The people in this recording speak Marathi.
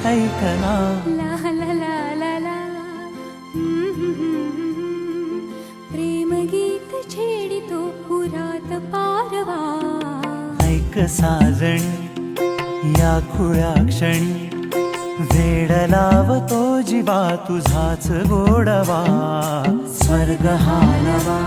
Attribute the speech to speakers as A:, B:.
A: ऐकना
B: ला ला ला ला ला प्रेम गीत छेडितो पुरात पारवा
A: ऐक साजणी या खुळ्या क्षणी वेड लावतो जीवा तुझाच गोडवा स्वर्ग हा नवा